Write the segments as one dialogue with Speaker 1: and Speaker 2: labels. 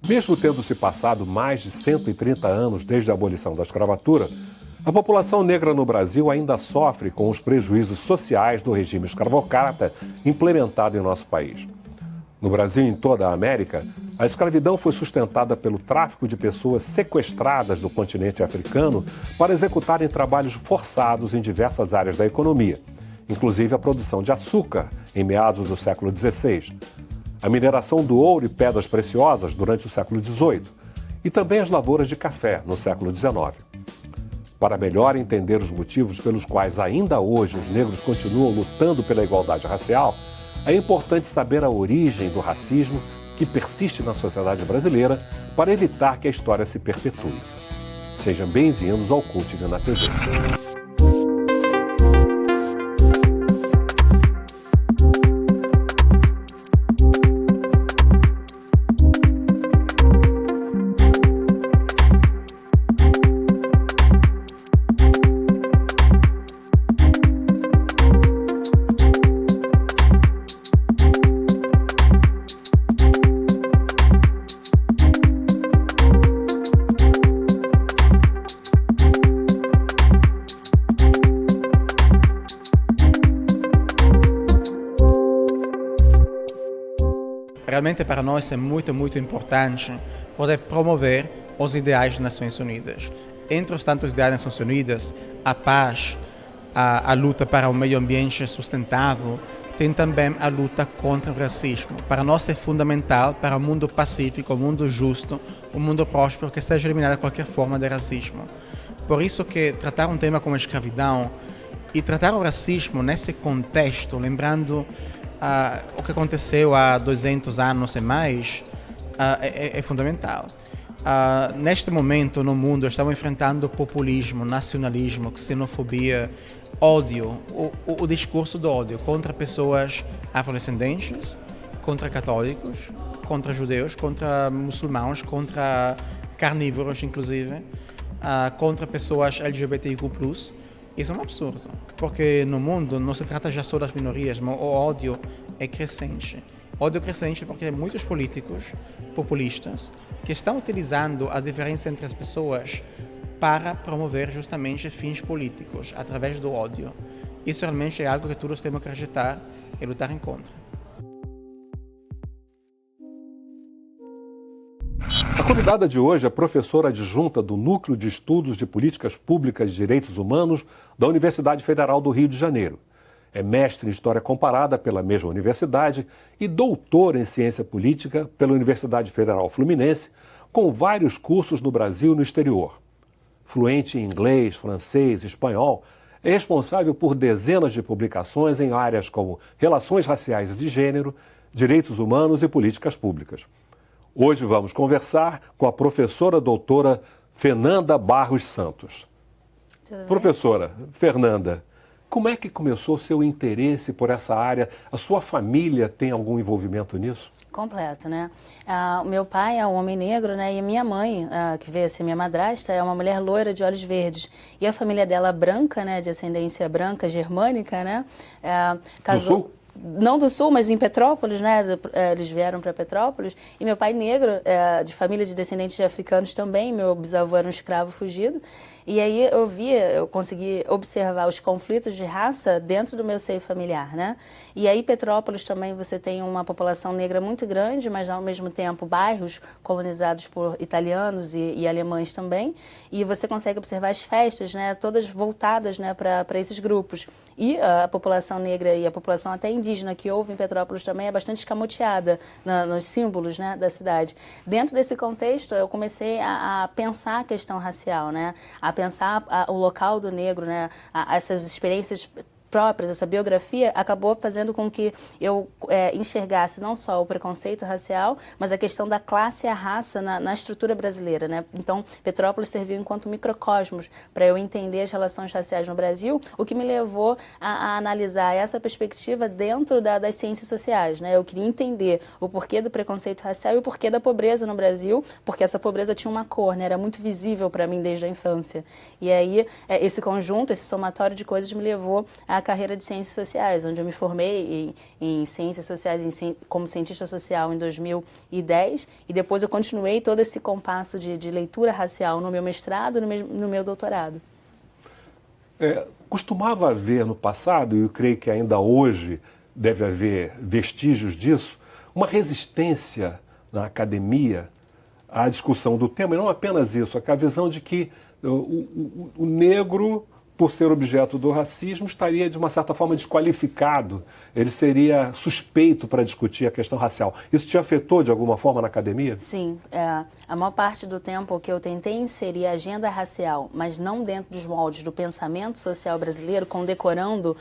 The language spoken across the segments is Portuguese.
Speaker 1: Mesmo tendo se passado mais de 130 anos desde a abolição da escravatura, a população negra no Brasil ainda sofre com os prejuízos sociais do regime escravocrata implementado em nosso país. No Brasil e em toda a América, a escravidão foi sustentada pelo tráfico de pessoas sequestradas do continente africano para executarem trabalhos forçados em diversas áreas da economia, inclusive a produção de açúcar em meados do século XVI, a mineração do ouro e pedras preciosas durante o século XVIII e também as lavouras de café no século XIX. Para melhor entender os motivos pelos quais ainda hoje os negros continuam lutando pela igualdade racial, é importante saber a origem do racismo que persiste na sociedade brasileira para evitar que a história se perpetue. Sejam bem-vindos ao Cultive na TV.
Speaker 2: Realmente para nós é muito importante poder promover os ideais das Nações Unidas. Entre os tantos ideais das Nações Unidas, a paz, a luta para o meio ambiente sustentável, tem também a luta contra o racismo. Para nós é fundamental para um mundo pacífico, um mundo justo, um mundo próspero, que seja eliminada qualquer forma de racismo. Por isso que tratar um tema como a escravidão e tratar o racismo nesse contexto, lembrando o que aconteceu há 200 anos e mais, é fundamental. Neste momento no mundo estamos enfrentando populismo, nacionalismo, xenofobia, ódio, o discurso do ódio contra pessoas afrodescendentes, contra católicos, contra judeus, contra muçulmanos, contra carnívoros inclusive, contra pessoas LGBTIQ+. Isso é um absurdo, porque no mundo não se trata já só das minorias, mas o ódio é crescente. Ódio crescente porque muitos políticos populistas que estão utilizando as diferenças entre as pessoas para promover justamente fins políticos através do ódio. Isso realmente é algo que todos temos que rejeitar e lutar em contra.
Speaker 1: A convidada de hoje é professora adjunta do Núcleo de Estudos de Políticas Públicas e Direitos Humanos da Universidade Federal do Rio de Janeiro. É mestre em História Comparada pela mesma universidade e doutora em Ciência Política pela Universidade Federal Fluminense, com vários cursos no Brasil e no exterior. Fluente em inglês, francês e espanhol, é responsável por dezenas de publicações em áreas como relações raciais e de gênero, direitos humanos e políticas públicas. Hoje vamos conversar com a professora doutora Fernanda Barros Santos. Professora Fernanda, como é que começou o seu interesse por essa área? A sua família tem algum envolvimento nisso?
Speaker 3: Completo, né? O meu pai é um homem negro, né? E a minha mãe, que veio a ser minha madrasta, é uma mulher loira de olhos verdes. E a família dela branca, né? De ascendência branca, germânica, né? Casou...
Speaker 1: Do Sul?
Speaker 3: Não do Sul, mas em Petrópolis, né? Eles vieram para Petrópolis. E meu pai negro, de família de descendentes de africanos também. Meu bisavô era um escravo fugido. E aí eu consegui observar os conflitos de raça dentro do meu seio familiar, né? E aí Petrópolis também você tem uma população negra muito grande, mas ao mesmo tempo bairros colonizados por italianos e alemães também. E você consegue observar as festas, né? Todas voltadas, né? Para esses grupos. E a população negra e a população até indígena que houve em Petrópolis também é bastante escamoteada nos símbolos, né? Da cidade. Dentro desse contexto eu comecei a pensar a questão racial, né? A pensar o local do negro, né? Essas experiências próprias, essa biografia, acabou fazendo com que eu enxergasse não só o preconceito racial, mas a questão da classe e a raça na estrutura brasileira, né? Então, Petrópolis serviu enquanto microcosmos para eu entender as relações raciais no Brasil, o que me levou a analisar essa perspectiva dentro das ciências sociais, né? Eu queria entender o porquê do preconceito racial e o porquê da pobreza no Brasil, porque essa pobreza tinha uma cor, né? Era muito visível para mim desde a infância. E aí, esse conjunto, esse somatório de coisas me levou a carreira de Ciências Sociais, onde eu me formei em Ciências Sociais como cientista social em 2010, e depois eu continuei todo esse compasso de leitura racial no meu mestrado e no meu doutorado.
Speaker 1: Costumava haver no passado, e eu creio que ainda hoje deve haver vestígios disso, uma resistência na academia à discussão do tema, e não apenas isso, a visão de que o negro, por ser objeto do racismo, estaria de uma certa forma desqualificado, ele seria suspeito para discutir a questão racial. Isso te afetou de alguma forma na academia?
Speaker 3: Sim, a maior parte do tempo que eu tentei inserir a agenda racial, mas não dentro dos moldes do pensamento social brasileiro, condecorando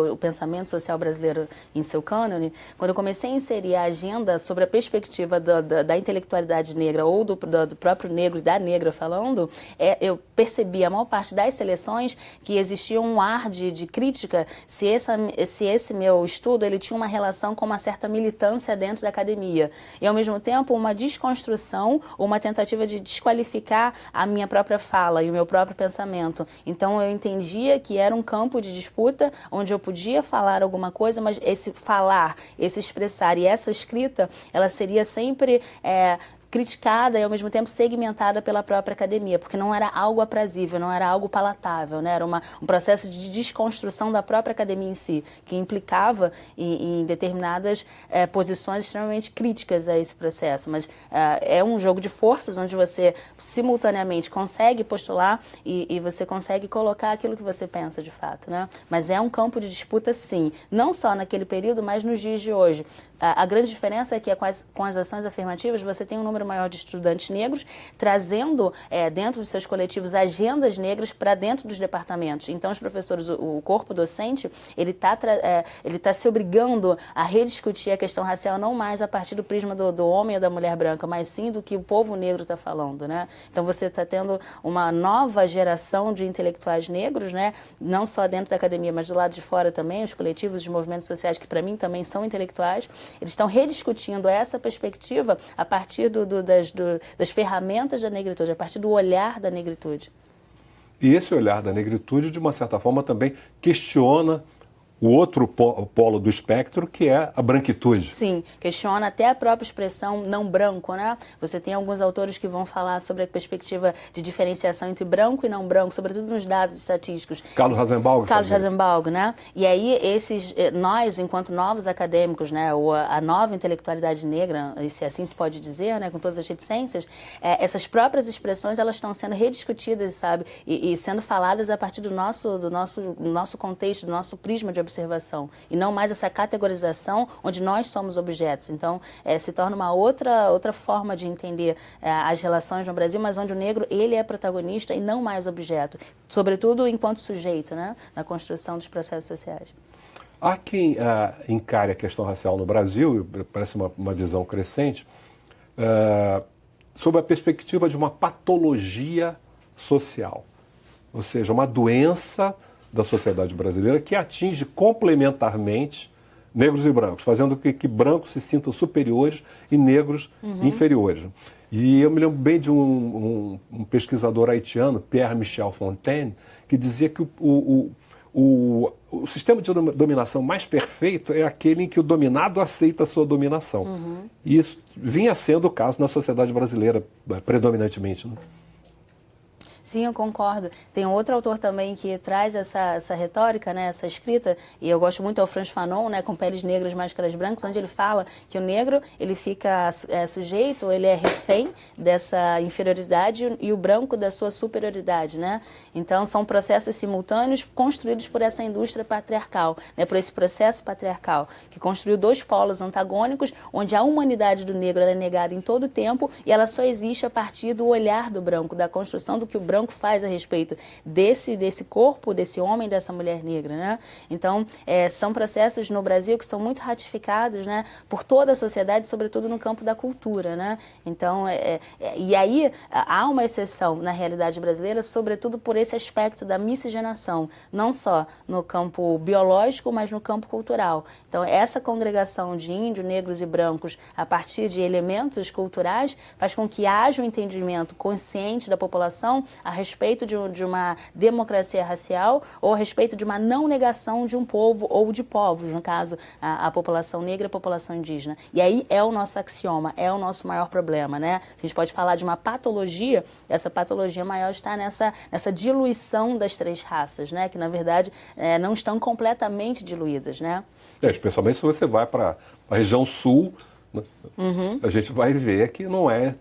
Speaker 3: o pensamento social brasileiro em seu cânone, quando eu comecei a inserir a agenda sobre a perspectiva da intelectualidade negra ou do próprio negro e da negra falando, eu percebi a maior parte das seleções que existia um ar de crítica se esse meu estudo ele tinha uma relação com uma certa militância dentro da academia e, ao mesmo tempo, uma desconstrução ou uma tentativa de desqualificar a minha própria fala e o meu próprio pensamento. Então, eu entendia que era um campo de disputa onde eu podia falar alguma coisa, mas esse falar, esse expressar e essa escrita, ela seria sempre criticada e, ao mesmo tempo, segmentada pela própria academia, porque não era algo aprazível, não era algo palatável, né? Era um processo de desconstrução da própria academia em si, que implicava em determinadas posições extremamente críticas a esse processo. Mas é um jogo de forças onde você, simultaneamente, consegue postular e você consegue colocar aquilo que você pensa de fato, né? Mas é um campo de disputa, sim, não só naquele período, mas nos dias de hoje. A grande diferença é que com as ações afirmativas você tem um número maior de estudantes negros trazendo dentro dos seus coletivos agendas negras para dentro dos departamentos. Então os professores, o corpo docente, ele tá se obrigando a rediscutir a questão racial não mais a partir do prisma do homem ou da mulher branca, mas sim do que o povo negro está falando, né? Então você está tendo uma nova geração de intelectuais negros, né? Não só dentro da academia, mas do lado de fora também, os coletivos, os movimentos sociais que para mim também são intelectuais. Eles estão rediscutindo essa perspectiva a partir das ferramentas da negritude, a partir do olhar da negritude.
Speaker 1: E esse olhar da negritude, de uma certa forma, também questiona o outro polo do espectro, que é a branquitude.
Speaker 3: Sim, questiona até a própria expressão não branco, né? Você tem alguns autores que vão falar sobre a perspectiva de diferenciação entre branco e não branco, sobretudo nos dados estatísticos.
Speaker 1: Carlos Rasenbalg,
Speaker 3: né? E aí, nós, enquanto novos acadêmicos, né, ou a nova intelectualidade negra, se assim se pode dizer, né, com todas as reticências, essas próprias expressões, elas estão sendo rediscutidas, sabe? E sendo faladas a partir do nosso contexto, do nosso prisma de observação, e não mais essa categorização onde nós somos objetos. Então, se torna uma outra forma de entender as relações no Brasil, mas onde o negro, ele é protagonista e não mais objeto, sobretudo enquanto sujeito, né, na construção dos processos sociais.
Speaker 1: Há quem encare a questão racial no Brasil, parece uma visão crescente, sob a perspectiva de uma patologia social, ou seja, uma doença da sociedade brasileira que atinge complementarmente negros e brancos, fazendo com que brancos se sintam superiores e negros inferiores. E eu me lembro bem de um pesquisador haitiano, Pierre Michel Fontaine, que dizia que o sistema de dominação mais perfeito é aquele em que o dominado aceita a sua dominação. E isso vinha sendo o caso na sociedade brasileira, predominantemente, né?
Speaker 3: Sim, eu concordo. Tem outro autor também que traz essa retórica, né, essa escrita, e eu gosto muito, é o Frantz Fanon, né, com Peles Negras, Máscaras Brancas, onde ele fala que o negro, ele fica sujeito, ele é refém dessa inferioridade e o branco da sua superioridade, né? Então, são processos simultâneos construídos por essa indústria patriarcal, né, por esse processo patriarcal, que construiu dois polos antagônicos, onde a humanidade do negro ela é negada em todo o tempo e ela só existe a partir do olhar do branco, da construção do que o branco faz a respeito desse corpo, desse homem, dessa mulher negra, né? Então, são processos no Brasil que são muito ratificados, né, por toda a sociedade, sobretudo no campo da cultura, né? Então, e aí há uma exceção na realidade brasileira, sobretudo por esse aspecto da miscigenação, não só no campo biológico, mas no campo cultural. Então, essa congregação de índios, negros e brancos, a partir de elementos culturais, faz com que haja um entendimento consciente da população a respeito de uma democracia racial ou a respeito de uma não negação de um povo ou de povos, no caso, a população negra e a população indígena. E aí é o nosso axioma, é o nosso maior problema, né? A gente pode falar de uma patologia, essa patologia maior está nessa diluição das três raças, né? Que, na verdade, não estão completamente diluídas, né?
Speaker 1: Especialmente se você vai para a região sul, né? A gente vai ver que não é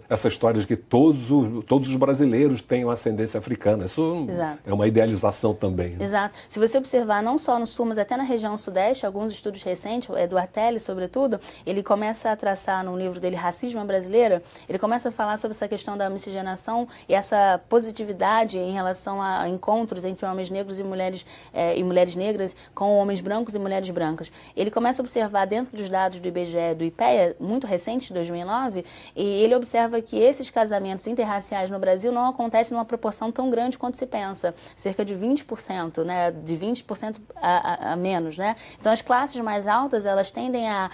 Speaker 1: essa história de que todos os brasileiros têm uma ascendência africana. Isso
Speaker 3: Exato.
Speaker 1: É uma idealização também. Né?
Speaker 3: Exato. Se você observar não só no sul, mas até na região sudeste, alguns estudos recentes, do Artelli, sobretudo, ele começa a traçar no livro dele, Racismo Brasileiro, ele começa a falar sobre essa questão da miscigenação e essa positividade em relação a encontros entre homens negros e mulheres negras com homens brancos e mulheres brancas. Ele começa a observar dentro dos dados do IBGE e do IPEA, muito recentes, de 2009, e ele observa que esses casamentos interraciais no Brasil não acontecem numa proporção tão grande quanto se pensa, cerca de 20%, né, de 20% a menos, né? Então, as classes mais altas, elas tendem a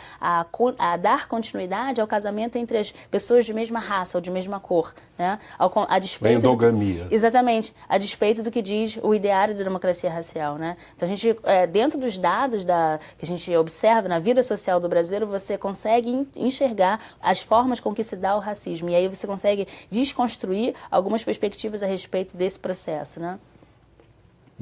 Speaker 3: dar continuidade ao casamento entre as pessoas de mesma raça ou de mesma cor, né? A despeito
Speaker 1: endogamia.
Speaker 3: Exatamente, a despeito do que diz o ideário da democracia racial, né? Então, a gente, dentro dos dados que a gente observa na vida social do brasileiro, você consegue enxergar as formas com que se dá o racismo. E aí você consegue desconstruir algumas perspectivas a respeito desse processo, né?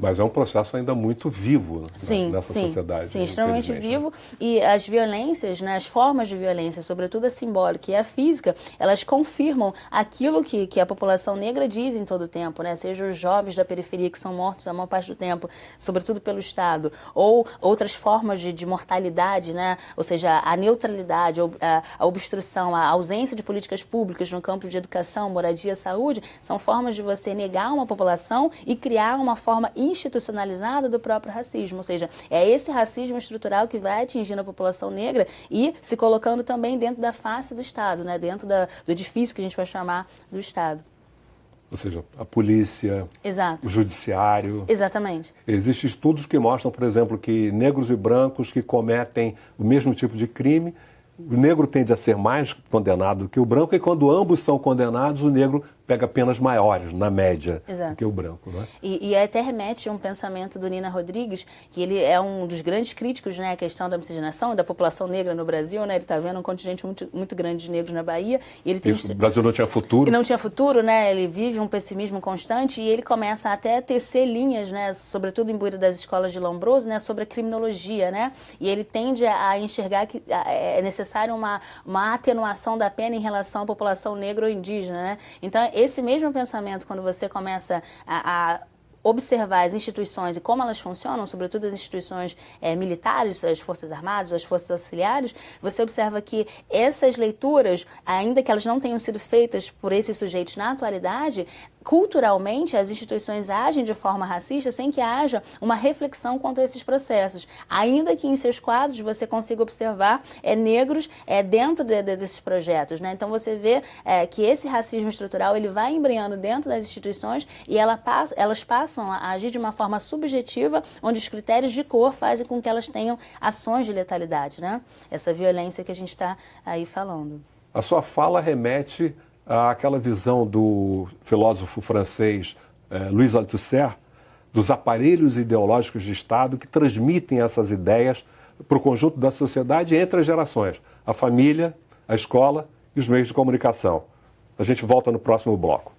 Speaker 1: Mas é um processo ainda muito vivo nessa sociedade.
Speaker 3: Sim, extremamente vivo. E as violências, né, as formas de violência, sobretudo a simbólica e a física, elas confirmam aquilo que a população negra diz em todo o tempo, né? Seja os jovens da periferia que são mortos a maior parte do tempo, sobretudo pelo Estado, ou outras formas de mortalidade, né? Ou seja, a neutralidade, a obstrução, a ausência de políticas públicas no campo de educação, moradia, saúde, são formas de você negar uma população e criar uma forma institucionalizada do próprio racismo, ou seja, é esse racismo estrutural que vai atingindo a população negra e se colocando também dentro da face do Estado, né? Dentro do edifício que a gente vai chamar do Estado.
Speaker 1: Ou seja, a polícia,
Speaker 3: Exato.
Speaker 1: O judiciário.
Speaker 3: Exatamente.
Speaker 1: Existem estudos que mostram, por exemplo, que negros e brancos que cometem o mesmo tipo de crime, o negro tende a ser mais condenado do que o branco, e quando ambos são condenados, o negro pega penas maiores, na média, do que o branco. Né?
Speaker 3: E até remete a um pensamento do Nina Rodrigues, que ele é um dos grandes críticos, né, à questão da miscigenação e da população negra no Brasil, né? Ele está vendo um contingente muito grande de negros na Bahia. E ele tem
Speaker 1: o Brasil não tinha futuro.
Speaker 3: E não tinha futuro, né? Ele vive um pessimismo constante e ele começa até a tecer linhas, né, sobretudo imbuído das escolas de Lombroso, né, sobre a criminologia, né? E ele tende a enxergar que é necessário uma atenuação da pena em relação à população negra ou indígena, né? Então, esse mesmo pensamento, quando você começa a observar as instituições e como elas funcionam, sobretudo as instituições militares, as Forças Armadas, as Forças Auxiliares, você observa que essas leituras, ainda que elas não tenham sido feitas por esses sujeitos na atualidade, culturalmente as instituições agem de forma racista sem que haja uma reflexão quanto a esses processos. Ainda que em seus quadros você consiga observar negros dentro desses projetos, né? Então você vê que esse racismo estrutural ele vai embrenhando dentro das instituições e elas passam a agir de uma forma subjetiva, onde os critérios de cor fazem com que elas tenham ações de letalidade, né? Essa violência que a gente está aí falando.
Speaker 1: A sua fala remete àquela visão do filósofo francês Louis Althusser, dos aparelhos ideológicos de Estado que transmitem essas ideias para o conjunto da sociedade entre as gerações, a família, a escola e os meios de comunicação. A gente volta no próximo bloco.